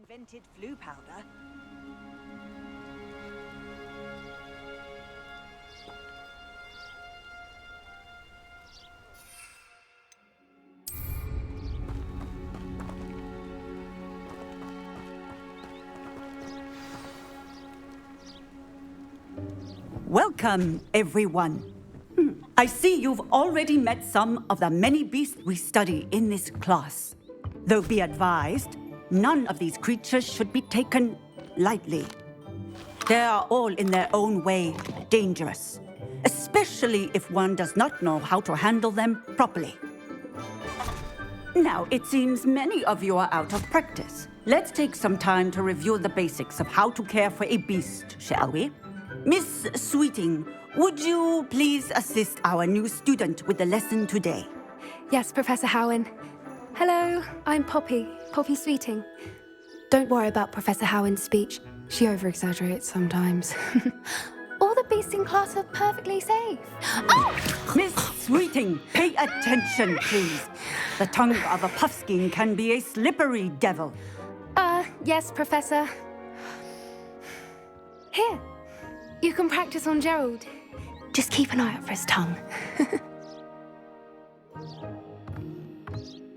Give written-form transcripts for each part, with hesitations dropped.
invented flu powder. Welcome, everyone. I see you've already met some of the many beasts we study in this class. Though be advised, none of these creatures should be taken lightly. They are all in their own way dangerous, especially if one does not know how to handle them properly. Now, it seems many of you are out of practice. Let's take some time to review the basics of how to care for a beast, shall we? Miss Sweeting, would you please assist our new student with the lesson today? Yes, Professor Howen. Hello, I'm Poppy Sweeting. Don't worry about Professor Howen's speech. She over-exaggerates sometimes. All the beasts in class are perfectly safe. Oh! Miss Sweeting, pay attention, please. The tongue of a puffskein can be a slippery devil. Yes, Professor. Here, you can practice on Gerald. Just keep an eye out for his tongue.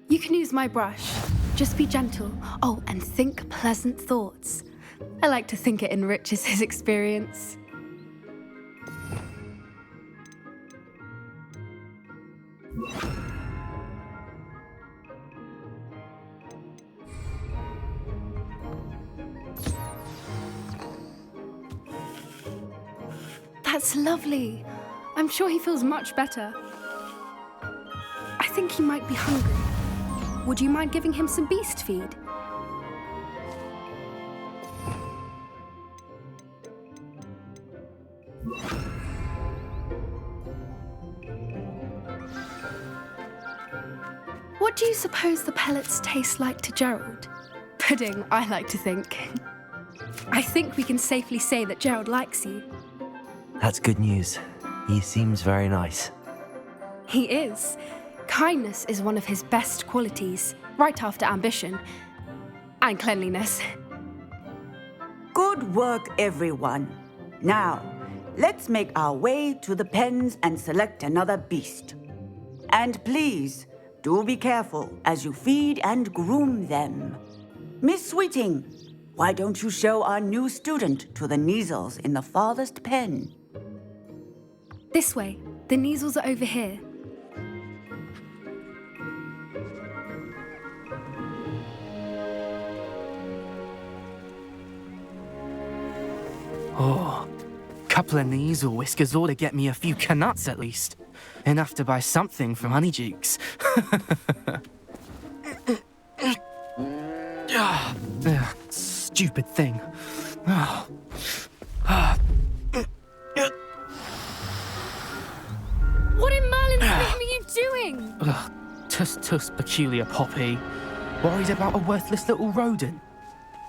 You can use my brush. Just be gentle. Oh, and think pleasant thoughts. I like to think it enriches his experience. That's lovely. I'm sure he feels much better. I think he might be hungry. Would you mind giving him some beast feed? What do you suppose the pellets taste like to Gerald? Pudding, I like to think. I think we can safely say that Gerald likes you. That's good news. He seems very nice. He is. Kindness is one of his best qualities, right after ambition and cleanliness. Good work, everyone. Now, let's make our way to the pens and select another beast. And please, do be careful as you feed and groom them. Miss Sweeting, why don't you show our new student to the Neasels in the farthest pen? This way. The Neasels are over here. Oh, couple of Neasel whiskers ought to get me a few canuts at least. Enough to buy something from Honeydukes. Stupid thing. What in Merlin's name are you doing? Tuss, peculiar Poppy. Worried about a worthless little rodent.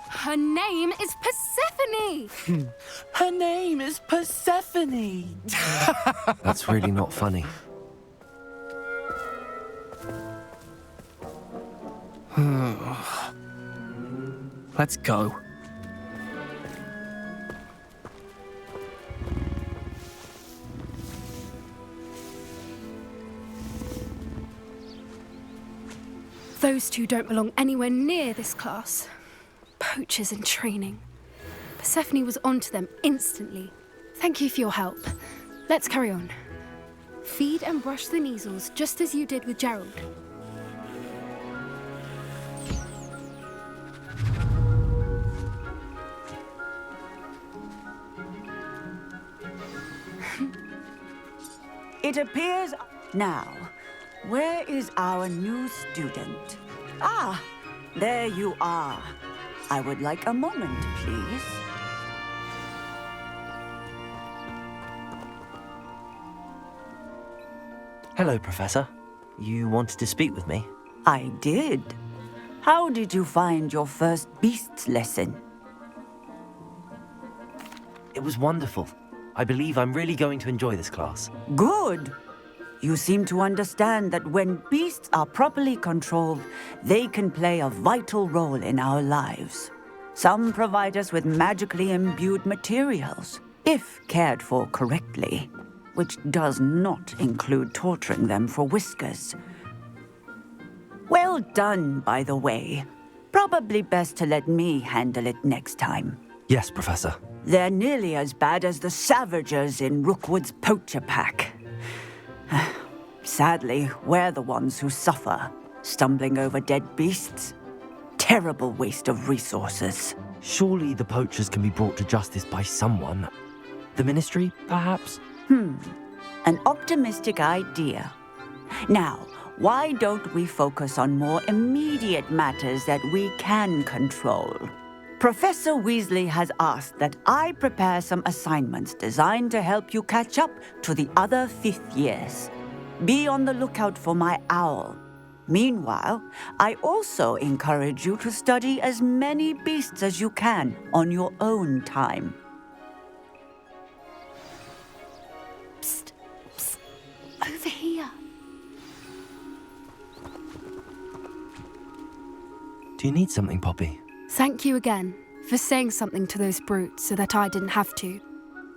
Her name is Persephone! Her name is Persephone! That's really not funny. Let's go. Those two don't belong anywhere near this class. Poachers in training. Persephone was onto them instantly. Thank you for your help. Let's carry on. Feed and brush the Neasels just as you did with Gerald. It appears... Now, where is our new student? Ah, there you are. I would like a moment, please. Hello, Professor. You wanted to speak with me? I did. How did you find your first beasts lesson? It was wonderful. I believe I'm really going to enjoy this class. Good. You seem to understand that when beasts are properly controlled, they can play a vital role in our lives. Some provide us with magically imbued materials, if cared for correctly, which does not include torturing them for whiskers. Well done, by the way. Probably best to let me handle it next time. Yes, Professor. They're nearly as bad as the Savagers in Rookwood's poacher pack. Sadly, we're the ones who suffer, stumbling over dead beasts. Terrible waste of resources. Surely the poachers can be brought to justice by someone. The Ministry, perhaps? An optimistic idea. Now, why don't we focus on more immediate matters that we can control? Professor Weasley has asked that I prepare some assignments designed to help you catch up to the other fifth years. Be on the lookout for my owl. Meanwhile, I also encourage you to study as many beasts as you can on your own time. Psst, psst, over here. Do you need something, Poppy? Thank you again for saying something to those brutes so that I didn't have to.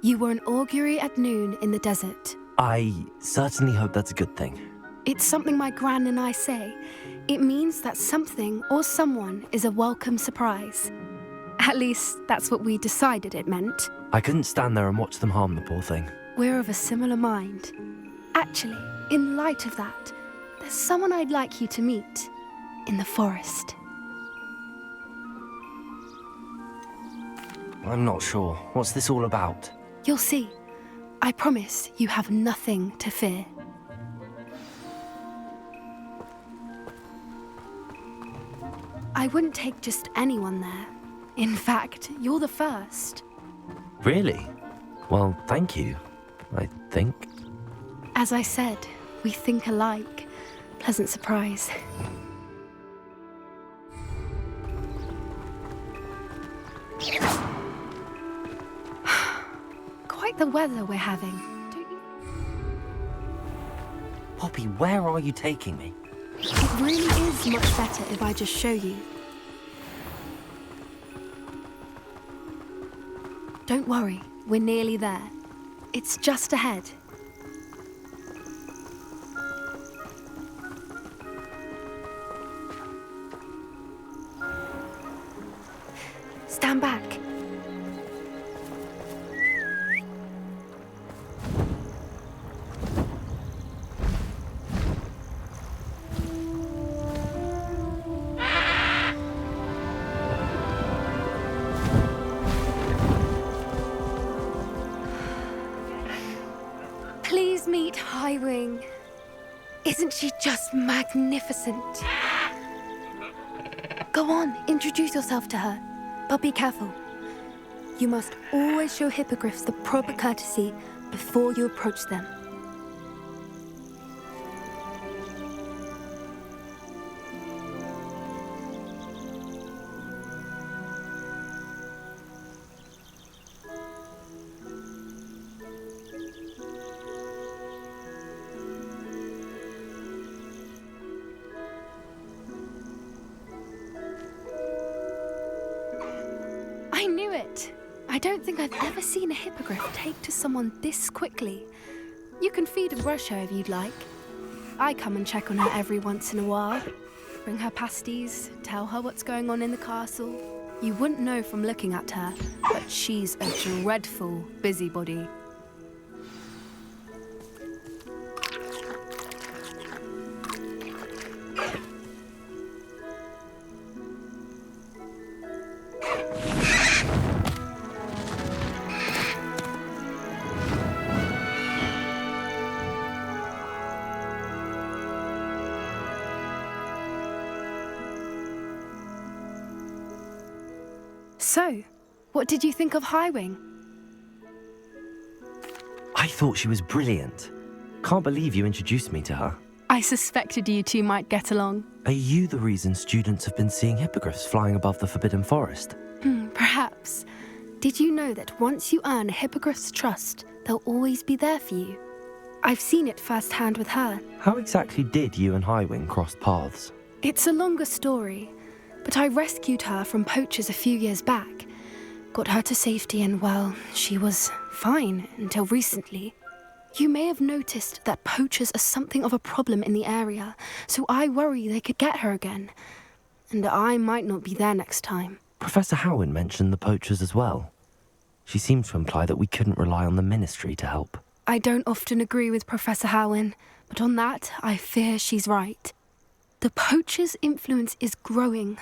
You were an augury at noon in the desert. I certainly hope that's a good thing. It's something my gran and I say. It means that something or someone is a welcome surprise. At least, that's what we decided it meant. I couldn't stand there and watch them harm the poor thing. We're of a similar mind. Actually, in light of that, there's someone I'd like you to meet in the forest. I'm not sure. What's this all about? You'll see. I promise you have nothing to fear. I wouldn't take just anyone there. In fact, you're the first. Really? Well, thank you, I think. As I said, we think alike. Pleasant surprise. Quite the weather we're having, don't you? Poppy, where are you taking me? It really is much better if I just show you. Don't worry, we're nearly there. It's just ahead. Stand back. Please meet Highwing. Isn't she just magnificent? Go on, introduce yourself to her. But be careful. You must always show hippogriffs the proper courtesy before you approach them. I knew it! I don't think I've ever seen a hippogriff take to someone this quickly. You can feed and brush her if you'd like. I come and check on her every once in a while. Bring her pasties, tell her what's going on in the castle. You wouldn't know from looking at her, but she's a dreadful busybody. So, what did you think of Highwing? I thought she was brilliant. Can't believe you introduced me to her. I suspected you two might get along. Are you the reason students have been seeing hippogriffs flying above the Forbidden Forest? Perhaps. Did you know that once you earn a hippogriff's trust, they'll always be there for you? I've seen it firsthand with her. How exactly did you and Highwing cross paths? It's a longer story. but I rescued her from poachers a few years back. Got her to safety and, well, she was fine until recently. You may have noticed that poachers are something of a problem in the area, so I worry they could get her again. And I might not be there next time. Professor Howin mentioned the poachers as well. She seemed to imply that we couldn't rely on the Ministry to help. I don't often agree with Professor Howin, but on that, I fear she's right. The poachers' influence is growing.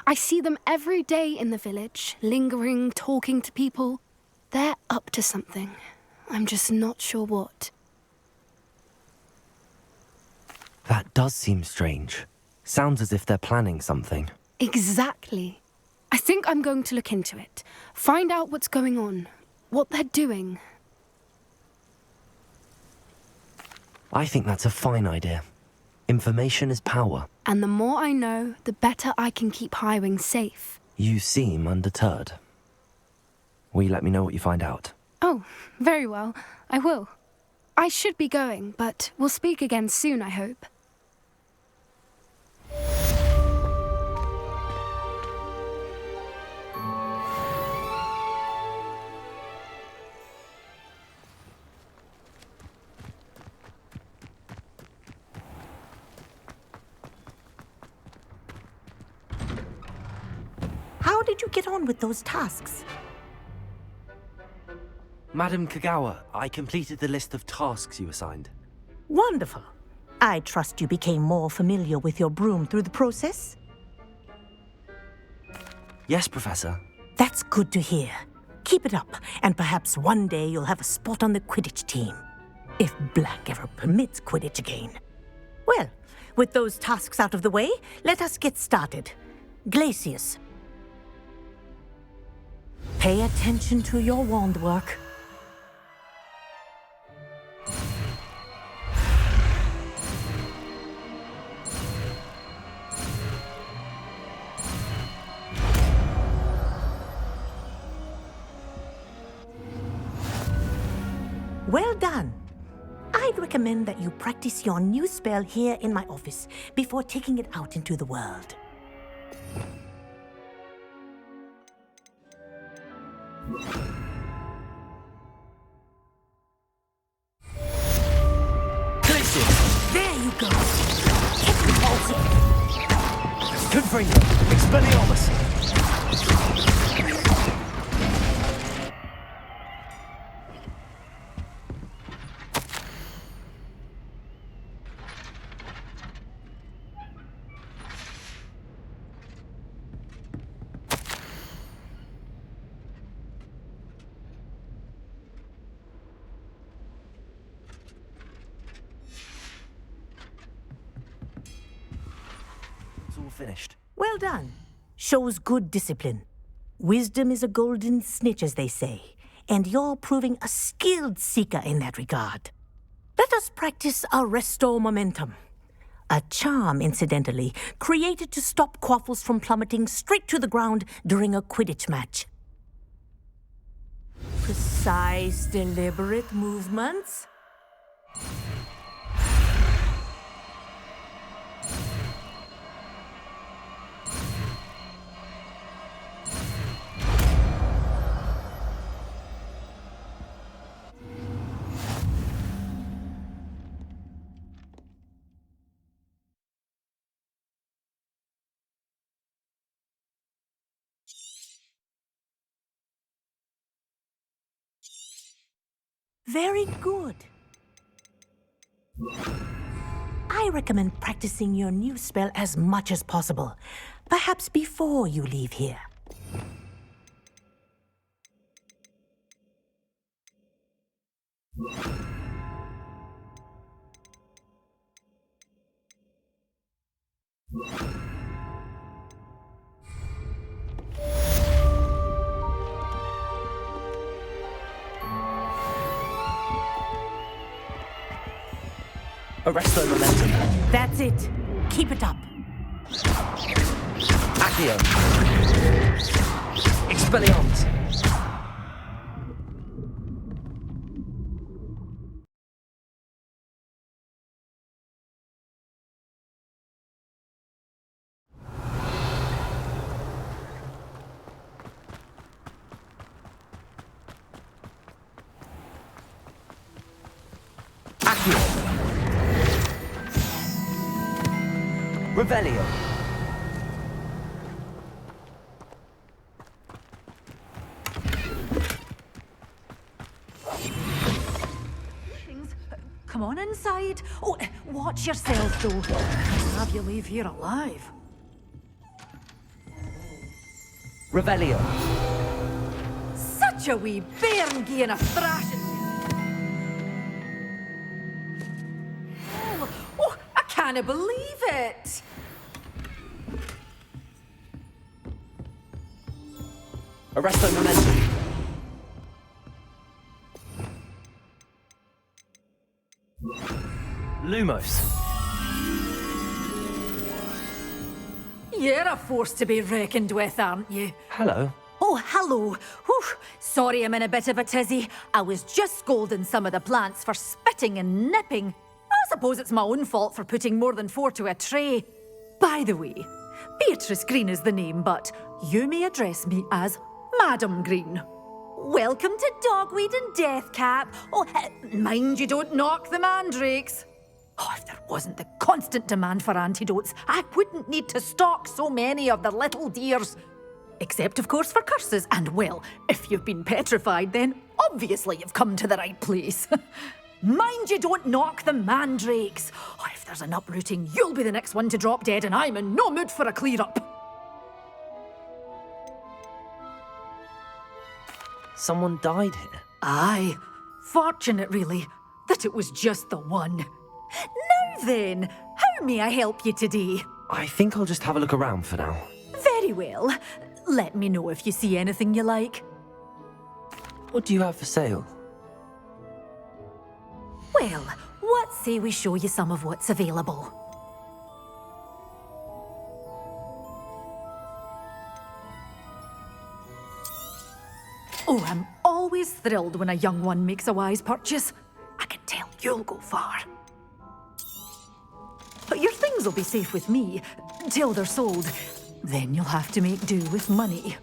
I see them every day in the village, lingering, talking to people. They're up to something. I'm just not sure what. That does seem strange. Sounds as if they're planning something. Exactly. I think I'm going to look into it. Find out what's going on, what they're doing. I think that's a fine idea. Information is power. And the more I know, the better I can keep Highwing safe. You seem undeterred. Will you let me know what you find out? Oh, very well. I will. I should be going, but we'll speak again soon, I hope. How did you get on with those tasks? Madam Kagawa, I completed the list of tasks you assigned. Wonderful. I trust you became more familiar with your broom through the process? Yes, Professor. That's good to hear. Keep it up, and perhaps one day you'll have a spot on the Quidditch team. If Black ever permits Quidditch again. Well, with those tasks out of the way, let us get started. Glacius. Pay attention to your wand work. Well done. I'd recommend that you practice your new spell here in my office before taking it out into the world. There you go. Keep repulsing. Confringo! Expelliarmus! It's all finished. Well done. Shows good discipline. Wisdom is a golden snitch, as they say, and you're proving a skilled seeker in that regard. Let us practice our Restore Momentum. A charm, incidentally, created to stop Quaffles from plummeting straight to the ground during a Quidditch match. Precise, deliberate movements. Very good. I recommend practicing your new spell as much as possible, perhaps before you leave here. Arrest the momentum. That's it. Keep it up. Accio. Expelliarmus. Revelio. Come on inside. Oh, watch yourself, though. I'll have you leave here alive. Revelio. Such a wee bairn gieing a thrashing. Oh, I can't believe it. Arresto momentum. Lumos. You're a force to be reckoned with, aren't you? Hello. Oh, hello. Whew. Sorry I'm in a bit of a tizzy. I was just scolding some of the plants for spitting and nipping. I suppose it's my own fault for putting more than 4 to a tray. By the way, Beatrice Green is the name, but you may address me as Madam Green. Welcome to Dogweed and Deathcap. Oh, mind you don't knock the mandrakes. Oh, if there wasn't the constant demand for antidotes, I wouldn't need to stock so many of the little dears. Except, of course, for curses. And, well, if you've been petrified, then obviously you've come to the right place. Mind you don't knock the mandrakes. Oh, if there's an uprooting, you'll be the next one to drop dead, and I'm in no mood for a clear-up. Someone died here. Aye. Fortunate, really, that it was just the one. Now then, how may I help you today? I think I'll just have a look around for now. Very well. Let me know if you see anything you like. What do you have for sale? Well, what say we show you some of what's available? Oh, I'm always thrilled when a young one makes a wise purchase. I can tell you'll go far. But your things will be safe with me, till they're sold. Then you'll have to make do with money.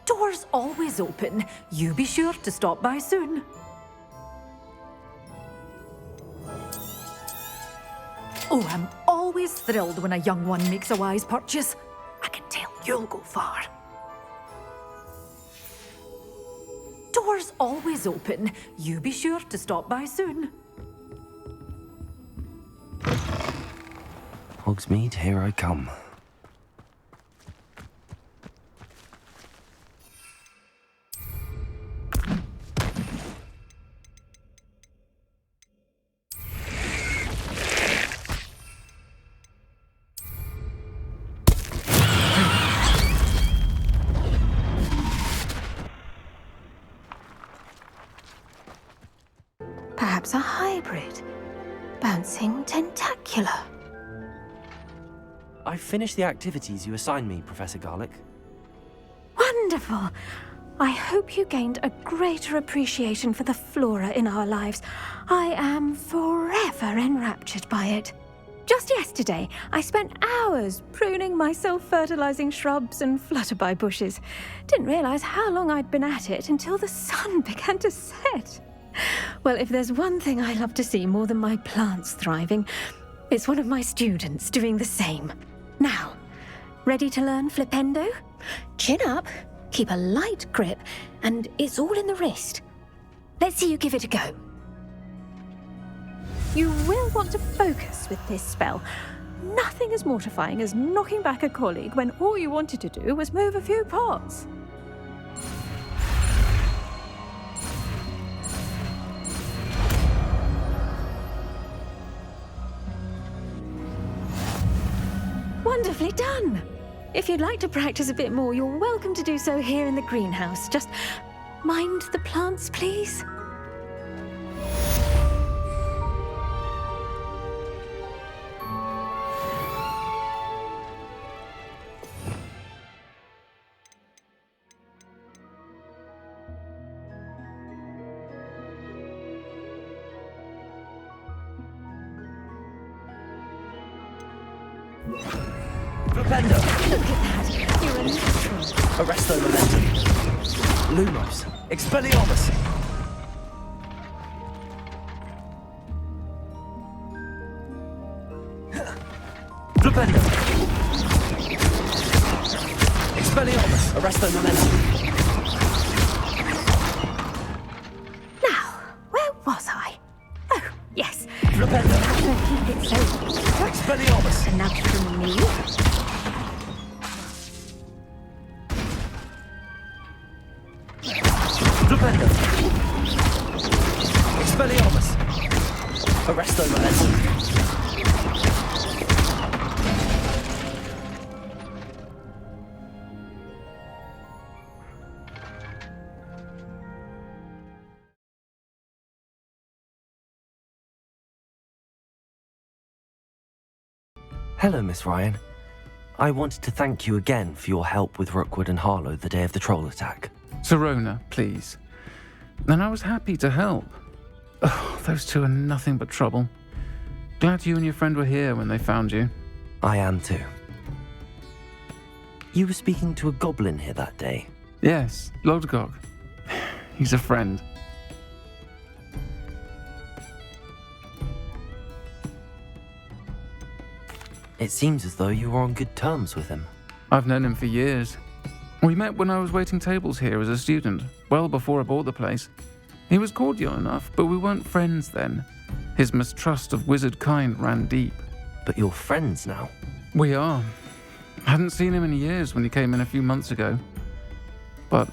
Doors always open. You be sure to stop by soon. Oh, I'm always thrilled when a young one makes a wise purchase. I can tell you'll go far. Doors always open. You be sure to stop by soon. Hogsmeade, here I come. Perhaps a hybrid. Bouncing tentacular. I've finished the activities you assigned me, Professor Garlick. Wonderful! I hope you gained a greater appreciation for the flora in our lives. I am forever enraptured by it. Just yesterday, I spent hours pruning my self-fertilizing shrubs and flutterby bushes. Didn't realize how long I'd been at it until the sun began to set. Well, if there's one thing I love to see more than my plants thriving, it's one of my students doing the same. Now, ready to learn Flipendo? Chin up, keep a light grip, and it's all in the wrist. Let's see you give it a go. You will want to focus with this spell. Nothing as mortifying as knocking back a colleague when all you wanted to do was move a few pots. Wonderfully done! If you'd like to practice a bit more, you're welcome to do so here in the greenhouse. Just mind the plants, please. Flipendo! Look at that. You're a natural. Arresto Momentum! Lumos! Expelliarmus! Flipendo! Expelliarmus! Arresto Momentum! Now, where was I? Oh, yes. Flipendo! Keep it so. Expelliarmus! Enough from me. Flipendo! Expelliarmus! Arresto Momentum! Hello, Miss Ryan. I wanted to thank you again for your help with Rookwood and Harlow the day of the troll attack. Sirona, please. And I was happy to help. Oh, those two are nothing but trouble. Glad you and your friend were here when they found you. I am too. You were speaking to a goblin here that day. Yes, Lodgok. He's a friend. It seems as though you were on good terms with him. I've known him for years. We met when I was waiting tables here as a student, well before I bought the place. He was cordial enough, but we weren't friends then. His mistrust of wizard kind ran deep. But you're friends now. We are. Hadn't seen him in years when he came in a few months ago. But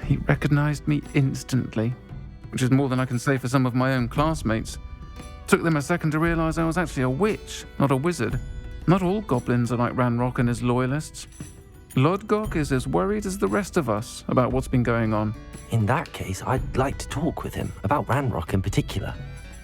he recognized me instantly, which is more than I can say for some of my own classmates. Took them a second to realize I was actually a witch, not a wizard. Not all goblins are like Ranrock and his loyalists. Lodgok is as worried as the rest of us about what's been going on. In that case, I'd like to talk with him, about Ranrock in particular.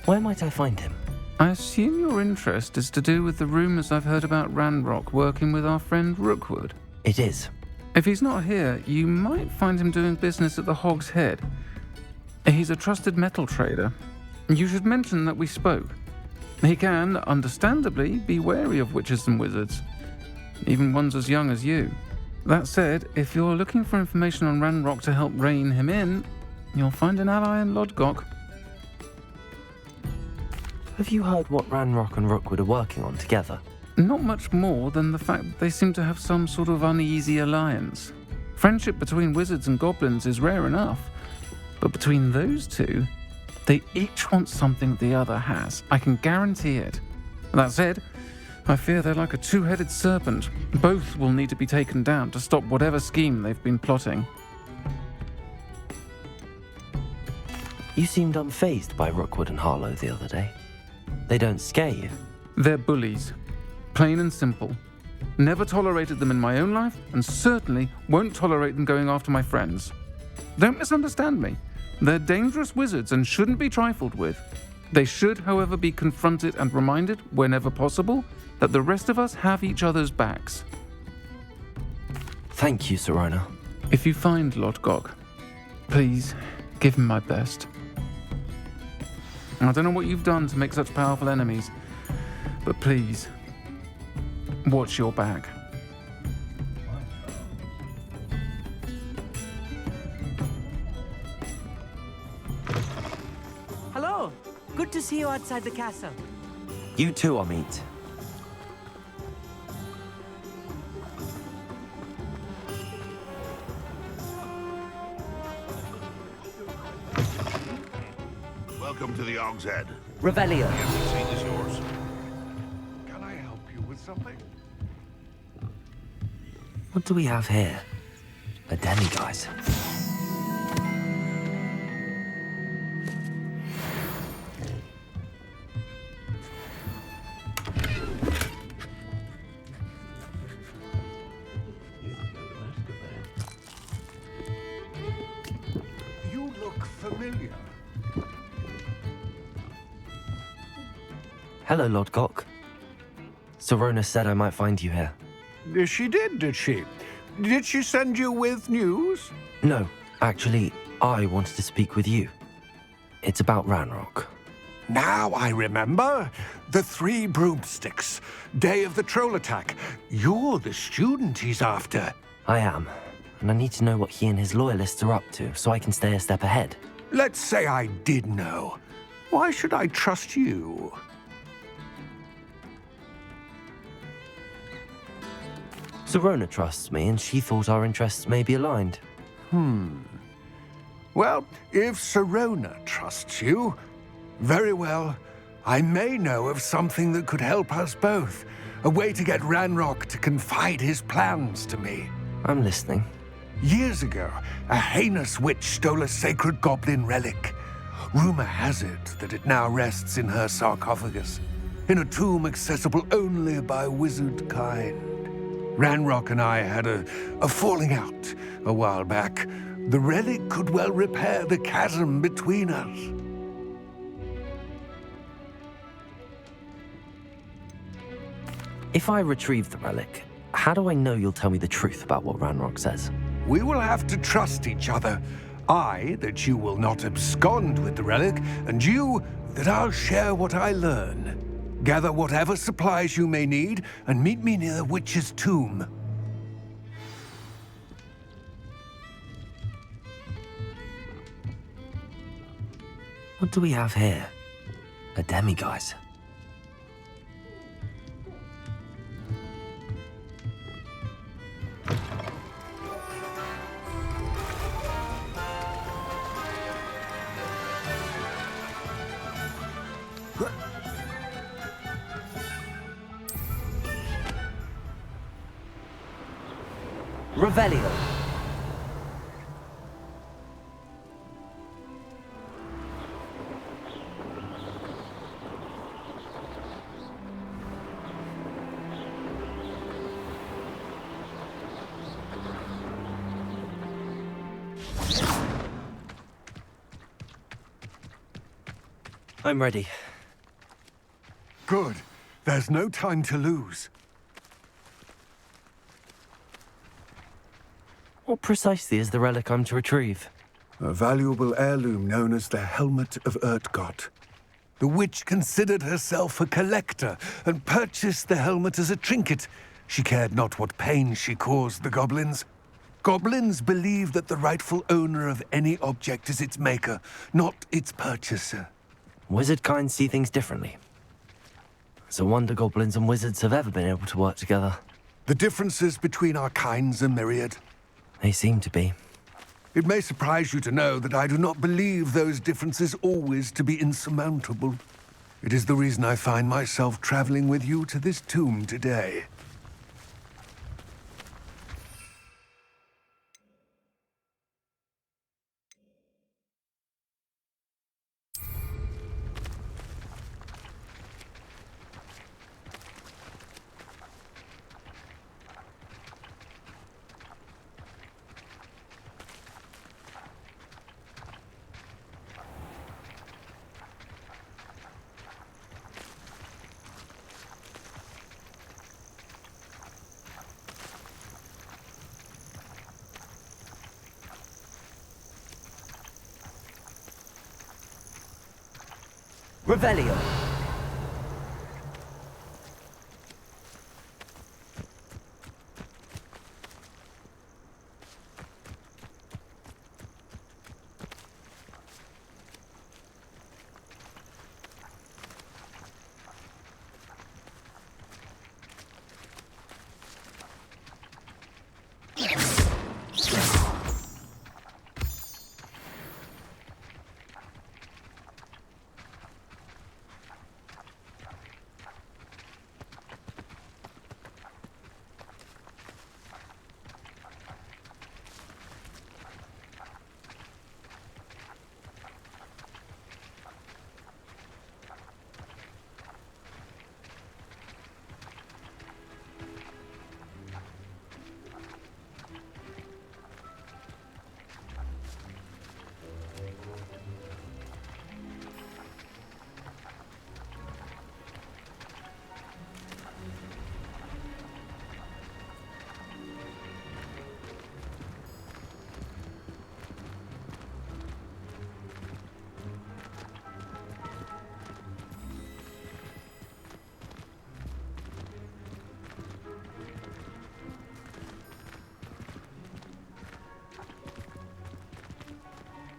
Where might I find him? I assume your interest is to do with the rumors I've heard about Ranrock working with our friend Rookwood. It is. If he's not here, you might find him doing business at the Hog's Head. He's a trusted metal trader. You should mention that we spoke. He can, understandably, be wary of witches and wizards, even ones as young as you. That said, if you're looking for information on Ranrock to help rein him in, you'll find an ally in Lodgok. Have you heard what Ranrock and Rookwood are working on together? Not much more than the fact that they seem to have some sort of uneasy alliance. Friendship between wizards and goblins is rare enough, but between those two, they each want something the other has. I can guarantee it. That said, I fear they're like a two-headed serpent. Both will need to be taken down to stop whatever scheme they've been plotting. You seemed unfazed by Rookwood and Harlow the other day. They don't scare you. They're bullies. Plain and simple. Never tolerated them in my own life, and certainly won't tolerate them going after my friends. Don't misunderstand me. They're dangerous wizards and shouldn't be trifled with. They should, however, be confronted and reminded, whenever possible, that the rest of us have each other's backs. Thank you, Sirona. If you find Lodgok, please give him my best. I don't know what you've done to make such powerful enemies, but please, watch your back. Hello. Good to see you outside the castle. You too, Amit. Welcome to the Hog's Head. Revelio. The empty seat is yours. Can I help you with something? What do we have here? A demiguise. You look familiar. Hello, Lodgok. Sirona said I might find you here. She did she? Did she send you with news? No, actually, I wanted to speak with you. It's about Ranrock. Now I remember. The 3 broomsticks. Day of the troll attack. You're the student he's after. I am, and I need to know what he and his loyalists are up to so I can stay a step ahead. Let's say I did know. Why should I trust you? Serona trusts me, and she thought our interests may be aligned. Well, if Serona trusts you, very well. I may know of something that could help us both. A way to get Ranrock to confide his plans to me. I'm listening. Years ago, a heinous witch stole a sacred goblin relic. Rumor has it that it now rests in her sarcophagus, in a tomb accessible only by wizard kind. Ranrock and I had a falling out a while back. The relic could well repair the chasm between us. If I retrieve the relic, how do I know you'll tell me the truth about what Ranrock says? We will have to trust each other. I, that you will not abscond with the relic, and you, that I'll share what I learn. Gather whatever supplies you may need, and meet me near the witch's tomb. What do we have here? A demiguise. Revelio. I'm ready. Good. There's no time to lose. What precisely is the relic I'm to retrieve? A valuable heirloom known as the Helmet of Urtgott. The witch considered herself a collector and purchased the helmet as a trinket. She cared not what pain she caused the goblins. Goblins believe that the rightful owner of any object is its maker, not its purchaser. Wizard kind see things differently. It's a wonder goblins and wizards have ever been able to work together. The differences between our kinds are myriad. They seem to be. It may surprise you to know that I do not believe those differences always to be insurmountable. It is the reason I find myself traveling with you to this tomb today. Revelio.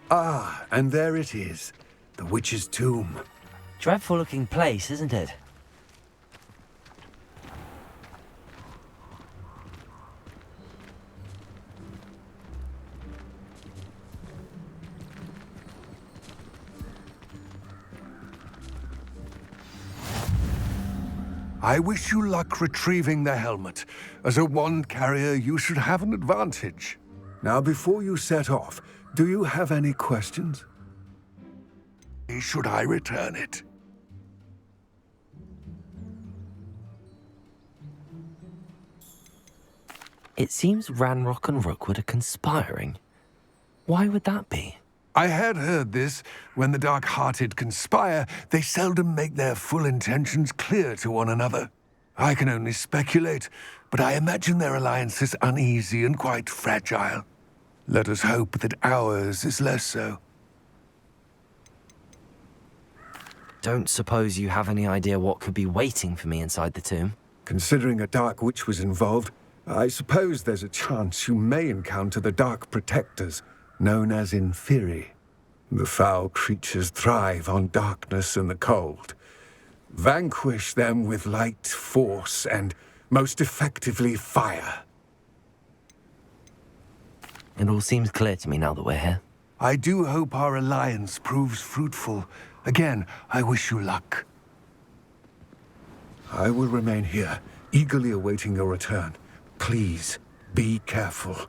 Ah, and there it is. The witch's tomb. Dreadful looking place, isn't it? I wish you luck retrieving the helmet. As a wand carrier, you should have an advantage. Now, before you set off, do you have any questions? Should I return it? It seems Ranrock and Rookwood are conspiring. Why would that be? I had heard this. When the dark-hearted conspire, they seldom make their full intentions clear to one another. I can only speculate, but I imagine their alliance is uneasy and quite fragile. Let us hope that ours is less so. Don't suppose you have any idea what could be waiting for me inside the tomb? Considering a Dark Witch was involved, I suppose there's a chance you may encounter the Dark Protectors, known as Inferi. The foul creatures thrive on darkness and the cold. Vanquish them with light, force, and, most effectively, fire. It all seems clear to me now that we're here. I do hope our alliance proves fruitful. Again, I wish you luck. I will remain here, eagerly awaiting your return. Please, be careful.